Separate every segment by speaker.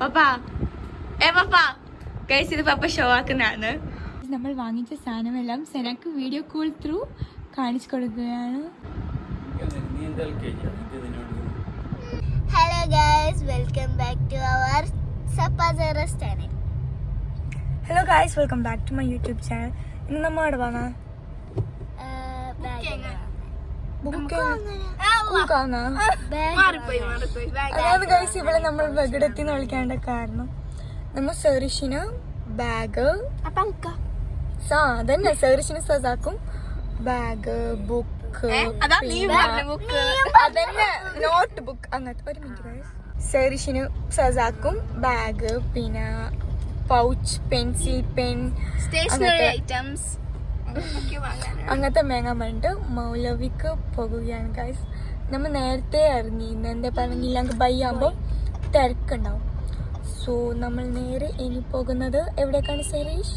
Speaker 1: പപ്പാ പപ്പാ guys ഇത് പപ്പ show ആക്കുന്നതാണ്. നമ്മൾ വാങ്ങിച്ച സാധനമെല്ലാം സെനക്ക് വീഡിയോ കോൾ ത്രൂ കാണിച്ചു കൊടുക്കുകയാണ്.
Speaker 2: Hello guys, welcome back to our സപ്പാസറസ് channel.
Speaker 1: Hello guys, welcome back to my YouTube channel. ഇന്ന് നമ്മ അവിടെ വാങ്ങാ അതാണ് ഗൈസ് ഇവിടെ നമ്മൾ വെകിടത്തിന്ന് വിളിക്കേണ്ട കാരണം നമ്മ സെറിഷിന് ബാഗ് അതന്നെ സെറിഷിന് സസാക്കും ബാഗ് ബുക്ക് അതന്നെ നോട്ട് ബുക്ക് അങ്ങനത്തെ ഒരു മിനിറ്റ് സെറിഷിന് സസാക്കും ബാഗ് പിന്നെ pouch pencil pen
Speaker 2: stationery items
Speaker 1: അങ്ങനത്തെ മേങ്ങാൻ വേണ്ടിട്ട് മൗലവിക്ക് പോകുകയാണ് ഗൈസ്. നമ്മൾ നേരത്തെ ഇറങ്ങി എന്താ പറഞ്ഞില്ലെങ്കിൽ ബൈ ആകുമ്പോൾ തിരക്കുണ്ടാവും. സോ നമ്മൾ നേരെ ഇനി പോകുന്നത് എവിടേക്കാണ് സരീഷ്?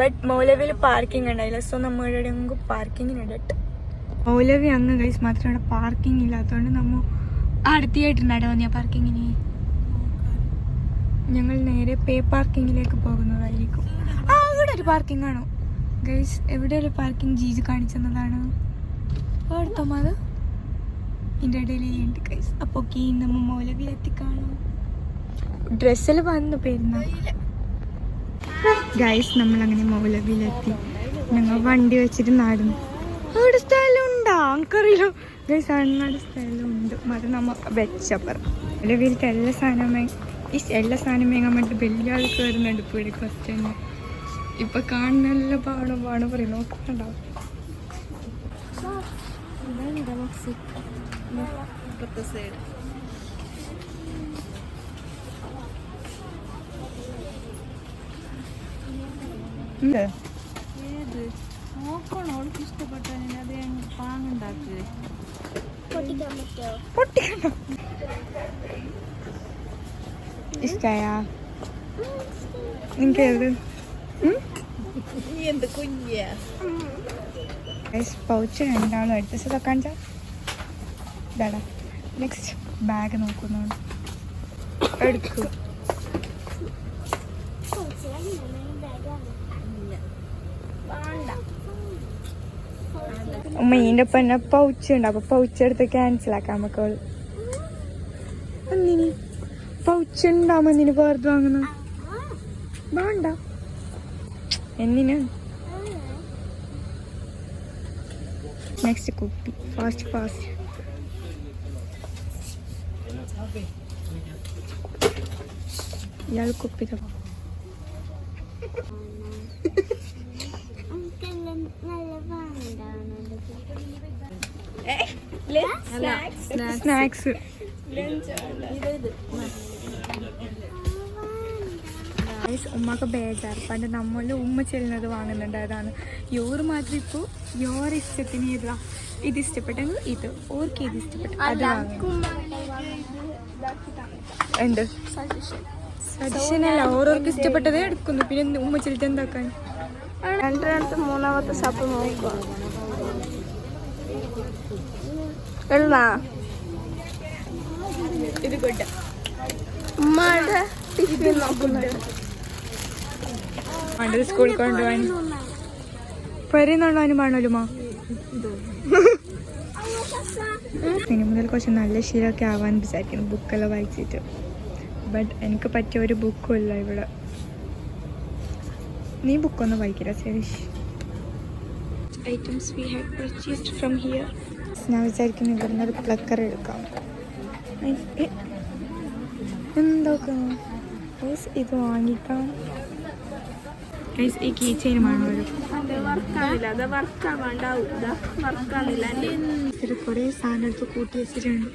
Speaker 1: ബട്ട് മൗലവിയിൽ പാർക്കിംഗ് ഉണ്ടായില്ല. സോ നമ്മൾ എവിടെയെങ്കിലും പാർക്കിങ്ങിനിടട്ട് മൗലവി അങ്ങ് ഗൈസ് മാത്രം ഇവിടെ പാർക്കിംഗ് ഇല്ലാത്തതുകൊണ്ട് നമ്മൾ അടുത്തിയായിട്ടുണ്ടായിട്ട് വന്നിയ പാർക്കിങ്ങിന് ഞങ്ങൾ നേരെ പേ പാർക്കിങ്ങിലേക്ക് പോകുന്നതായിരിക്കും. ഇവിടെ ഒരു പാർക്കിംഗ് ആണോ ഗൈസ്? എവിടെ ഒരു പാർക്കിംഗ് ജീജ് കാണിച്ചതാണ് അടുത്തമ്മ അത് ഇതിൻ്റെ ഇടയിലുണ്ട് ഗൈസ്. അപ്പോൾ നമ്മ മൗലവിയിലെത്തിക്കാണോ ഡ്രസ്സിൽ വന്നു പെരുന്ന ഗൈസ്. നമ്മളങ്ങനെ മൗലവിയിലെത്തി. ഞങ്ങൾ വണ്ടി വെച്ചിട്ട് നടന്നു. അവിടെ സ്ഥലമുണ്ടോ എനിക്കറിയില്ല ഗൈസ്. അങ്ങോട്ട് സ്ഥലമുണ്ട് അത് നമ്മ വെച്ചപ്പറ മൗലവിയിലത്തെ എല്ലാ സാധനം മേങ്ങാൻ വേണ്ടി വലിയ ആൾ കയറുന്നുണ്ട്. ഇപ്പോൾ ഇവിടെ ക്വസ്റ്റ്യൻ ഇപ്പൊ കാണുന്ന പാടും പറയും നോക്കണ്ടാവും. നോക്കണോ അവൾക്ക് ഇഷ്ടപ്പെട്ട അത് പാങ്ങുണ്ടാക്കുക പൊട്ടിക്കണോ ഇഷ്ടായ നിനക്ക് ഏത് പൗച്ച് രണ്ടാളും അടുത്ത കാണിച്ചാ ഇതാടാ. നെക്സ്റ്റ് ബാഗ് നോക്കുന്നുണ്ട് എടുക്കൂ. ഉമ്മ ഇതിൻ്റെ ഒപ്പം തന്നെ പൗച്ച് ഉണ്ട്. അപ്പൊ പൗച്ച് എടുത്ത് ക്യാൻസൽ ആക്കാം നമുക്ക്. ഒന്നിനി പൗച്ച് ഉണ്ടാവുമ്പോ എന്തിന് വേർത് വാങ്ങുന്ന വേണ്ട എന്തിനാ. നെക്സ്റ്റ് കുപ്പി ഫാസ്റ്റ് ഇയാൾ കുപ്പി സ്നാക്സ് ഉമ്മക്ക് ബേജാറ്. പണ്ട് നമ്മള് ഉമ്മ ചെല്ലുന്നത് വാങ്ങുന്നുണ്ട്. അതാണ് യോറ് മാത്രം. ഇപ്പോൾ യോറ് ഇഷ്ടത്തിന് ഇത് ഇഷ്ടപ്പെട്ടെങ്കിൽ ഇത് ഓർക്ക് ഇത് ഇഷ്ടപ്പെട്ടു അത് വാങ്ങും. എന്ത് സജഷനല്ല, ഓരോർക്ക് ഇഷ്ടപ്പെട്ടതേ എടുക്കുന്നു. പിന്നെ ഉമ്മ ചെല്ലിട്ട് എന്താക്കാൻ?
Speaker 2: രണ്ടാമത്തെ മൂന്നാമത്തെ ഷോപ്പ് നോക്കുക.
Speaker 1: ഇത് ഗുഡ്.
Speaker 2: ഉമ്മയുടെ ടിഫിൻ നോക്കുന്നുണ്ട്.
Speaker 1: പണ്ട് സ്കൂളിൽ കൊണ്ടുപോകാൻ പരുന്നുണ്ടോ വേണമല്ലോ. ഇനി മുതൽ കുറച്ച് നല്ല ശീലമൊക്കെ ആവാൻ വിചാരിക്കുന്നു ബുക്കെല്ലാം വായിച്ചിട്ട്. ബട്ട് എനിക്ക് പറ്റിയ ഒരു ബുക്കും ഇല്ല ഇവിടെ. നീ ബുക്കൊന്നും വായിക്കില്ല Sarish? Items we have purchased from here. ഞാൻ വിചാരിക്കുന്നു ഇവിടുന്ന് ഒരു പ്ലക്കർ എടുക്കാം. എന്താക്കുന്നു ഇത് വാങ്ങിക്കാം. ഈ കീ ചെയിൻ വേണം വരും. ഇത് കുറേ സാധനം എടുത്ത് കൂട്ടി വെച്ചിട്ടുണ്ട്.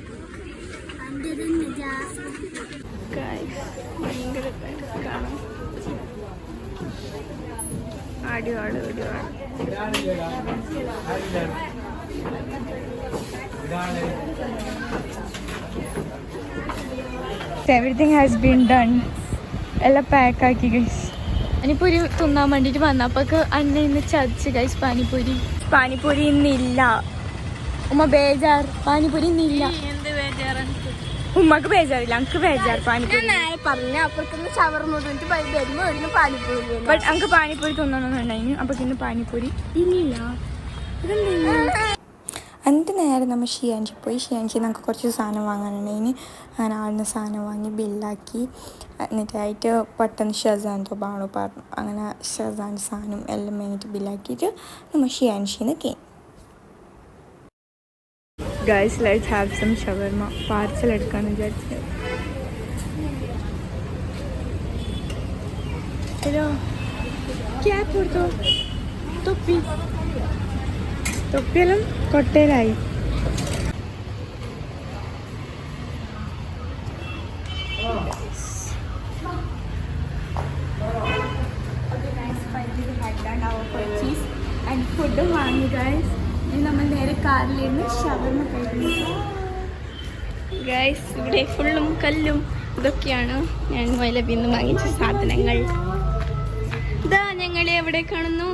Speaker 1: Everything has been done. എല്ലാം പാക്ക് ആക്കി ഗൈസ്. പാനിപ്പൂരി തിന്നാൻ വേണ്ടിട്ട് വന്നപ്പോ അണ്ണ ഇന്ന് ചതിച്ച് ഗൈസ്. പാനിപ്പൂരി ഇന്നില്ല. ഉമ്മ ബേജാർ. പാനിപ്പൂരി ഇന്നില്ല. ഉമ്മക്ക് ബേജാറില്ല, എനിക്ക് ബേജാറ് പാനിപ്പൂരി.
Speaker 2: പറഞ്ഞ അപ്പുറത്തുനിന്ന് ഷവർമ്മ വരുമ്പോ ഒരു പാനിപ്പൂരി.
Speaker 1: ബട്ട് എനിക്ക് പാനിപ്പൂരി തിന്നണമെന്നുണ്ടായിരുന്നു. അപ്പൊ ഇന്ന് പാനിപ്പൂരി ഇല്ല. എന്നിട്ട് നേരെ നമ്മൾ ഷിയാൻജി പോയി. ഷിയാൻജി നമുക്ക് കുറച്ച് സാധനം വാങ്ങാനുണ്ടായിന്. അങ്ങനെ ആടുന്ന സാധനം വാങ്ങി ബില്ലാക്കി. എന്നിട്ടായിട്ട് പെട്ടെന്ന് ഷസാൻ തോപ്പാണോ പറഞ്ഞു. അങ്ങനെ ഷസാൻ സാധനം എല്ലാം വേണ്ടിയിട്ട് ബില്ലാക്കിയിട്ട് നമ്മൾ ഷിയാൻജിന്ന് came. Guys, let's have some shawarma. Parcel എടുക്കാന്ന് വിചാരിച്ചത്. ഹലോ, ക്യാപ് കൊടുത്തോ? തൊപ്പിയെല്ലാം കൊട്ടയിലായി. ആൻഡ് ഫുഡ് വാങ്ങി ഗൈസ്. ഇനി നമ്മൾ നേരെ കാറിലിരുന്ന് ഷവർമ കഴിക്കുന്നു.
Speaker 2: ഗൈസ്, ഇവിടെ ഫുള്ളും കല്ലും ഇതൊക്കെയാണ് ഞാൻ മൈലബിൽ നിന്ന് വാങ്ങിച്ച സാധനങ്ങൾ. ഇതാ ഞങ്ങൾ എവിടെ കാണുന്നു.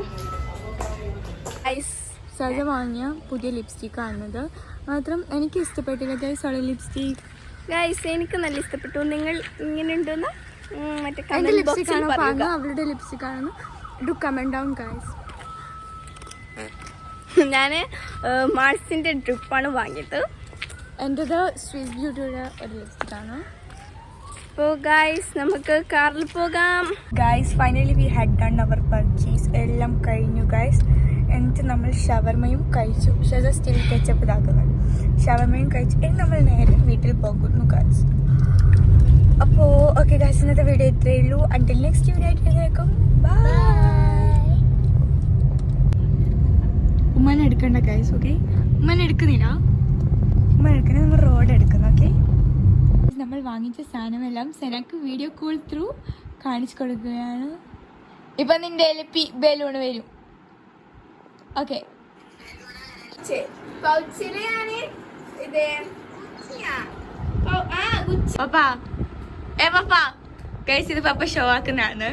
Speaker 2: ഗൈസ്,
Speaker 1: സജ വാങ്ങിയ പുതിയ ലിപ്സ്റ്റിക് ആണത്. മാത്രം എനിക്ക് ഇഷ്ടപ്പെട്ടില്ല ഗൈസ് അവളുടെ ലിപ്സ്റ്റിക്.
Speaker 2: ഗൈസ്, എനിക്ക് നല്ല ഇഷ്ടപ്പെട്ടു. നിങ്ങൾ ഇങ്ങനെ ഉണ്ടെന്ന്
Speaker 1: എൻ്റെ ലിപ്സ്റ്റിക് ആണോ വാങ്ങുക അവളുടെ ലിപ്സ്റ്റിക് ആണെന്ന് ഡു കമൻറ്റ് ഡൗൺ ഗൈസ്.
Speaker 2: ഞാൻ മാർസിൻ്റെ ഡ്രിപ്പാണ് വാങ്ങിയത്.
Speaker 1: എൻ്റെത് സ്വിസ് ബ്യൂട്ടിയുടെ ഒരു ലിപ്സ്റ്റിക് ആണ്.
Speaker 2: അപ്പോൾ ഗൈസ്, നമുക്ക് കാറിൽ പോകാം.
Speaker 1: Guys, finally we had done our purchase. എല്ലാം കഴിഞ്ഞു ഗൈസ്. എന്നിട്ട് നമ്മൾ ഷവർമയും കഴിച്ചു. ഷസ സ്റ്റിൽ കെച്ചപ്പ് ഇതാക്കുന്നത്. ഷവർമയും കഴിച്ചു. ഇനി നമ്മൾ നേരെ വീട്ടിൽ പോകുന്നു ഗൈസ്. അപ്പോൾ ഓക്കെ ഗൈസ്, ഇന്നത്തെ വീഡിയോ ഇത്രയേ ഉള്ളൂ. അണ്ടിൽ നെക്സ്റ്റ് വീഡിയോ ആയിട്ട് ബൈ. ഉമ്മനെ എടുക്കണ്ട ഗൈസ്. ഓക്കെ, ഉമ്മനെ എടുക്കുന്നില്ല. ഉമ്മ എടുക്കുന്നത് നമ്മൾ റോഡ് എടുക്കുന്നു. ഓക്കെ, നമ്മൾ വാങ്ങിച്ച സാധനമെല്ലാം സെനക്ക് വീഡിയോ കോൾ ത്രൂ കാണിച്ചു കൊടുക്കുകയാണ്. ഇപ്പം നിന്റെ ബലൂണ് വരും. ഓക്കെ, പപ്പ കഴിച്ചത് പപ്പ ഷോ ആക്കുന്നതാണ്.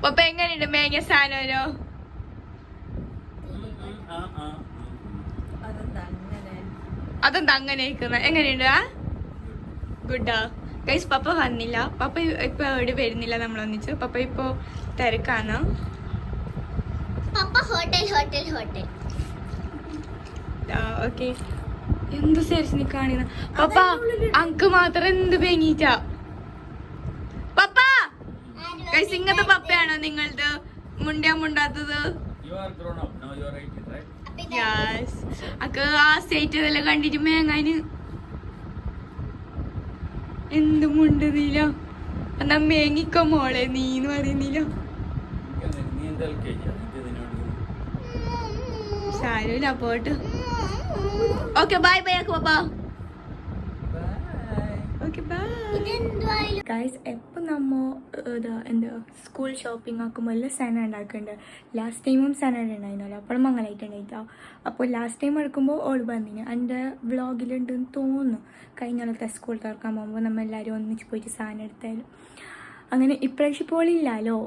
Speaker 1: പപ്പ എങ്ങനെയുണ്ട് മേങ്ങ സാധനമല്ലോ? അതെന്താ അങ്ങനെ എങ്ങനെയുണ്ട്? Good guys. പപ്പ വന്നില്ല. പപ്പ ഇപ്പൊ എവിടെ വരുന്നില്ല നമ്മളൊന്നിച്ച്. പപ്പ ഇപ്പോ തിരക്കാണ്. ഓക്കെ, എന്ത് സീരിയസ് നീ കാണുന്ന? പപ്പ അങ്ക് മാത്രം എന്ത് വേങ്ങിട്ടാ? പപ്പ ഗൈസ്, ഇങ്ങനത്തെ പപ്പയാണോ നിങ്ങളത്? മുണ്ടാത്തത്? അക്ക് ആ സ്റ്റേറ്റ് ഇതെല്ലാം കണ്ടിട്ട് മേങ്ങാന് എന്ത് മുണ്ടുന്നില്ല. എന്നാ മേങ്ങിക്കോ മോളെ നീന്ന് പറയുന്നില്ല. സാരമില്ല, പോട്ട്. ഓക്കെ, ബൈ ബൈ ആക്ക് പപ്പ. Okay, bye guys. എപ്പോൾ നമ്മ എന്താ സ്കൂൾ ഷോപ്പിംഗ് ആക്കുമ്പോൾ എല്ലാം സാധനം ഉണ്ടാക്കുന്നുണ്ട്. ലാസ്റ്റ് ടൈമും സാധനം ഉണ്ടായിരുന്നല്ലോ, അപ്പോഴും അങ്ങനെയായിട്ടുണ്ടായിട്ടോ. അപ്പോൾ ലാസ്റ്റ് ടൈം എടുക്കുമ്പോൾ ഓൾ വന്നിന് എൻ്റെ വ്ളോഗിലുണ്ടെന്ന് തോന്നുന്നു. കഴിഞ്ഞ സ്കൂൾ തുറക്കാൻ പോകുമ്പോൾ നമ്മൾ എല്ലാവരും ഒന്നിച്ച് പോയിട്ട് സാധനം എടുത്താലും. അങ്ങനെ ഇപ്രാവശ്യം ഇപ്പോൾ ഓളില്ലല്ലോ,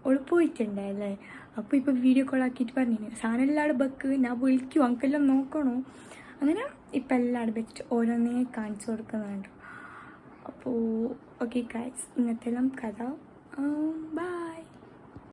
Speaker 1: ഓൾ പോയിട്ടുണ്ടല്ലേ. അപ്പോൾ ഇപ്പോൾ വീഡിയോ കോൾ ആക്കിയിട്ട് പറഞ്ഞിന് സാധനം എല്ലാവരും ബക്ക്, ഞാൻ വിളിക്കും അനക്കെല്ലാം നോക്കണോ. അങ്ങനെ ഇപ്പം എല്ലാവരും വെച്ചിട്ട് ഓരോന്നേ കാണിച്ചു കൊടുക്കുന്നുണ്ട്. അപ്പോൾ ഓക്കെ ഗൈസ്, ഇന്നത്തെ എല്ലാം കഥ. ബൈ.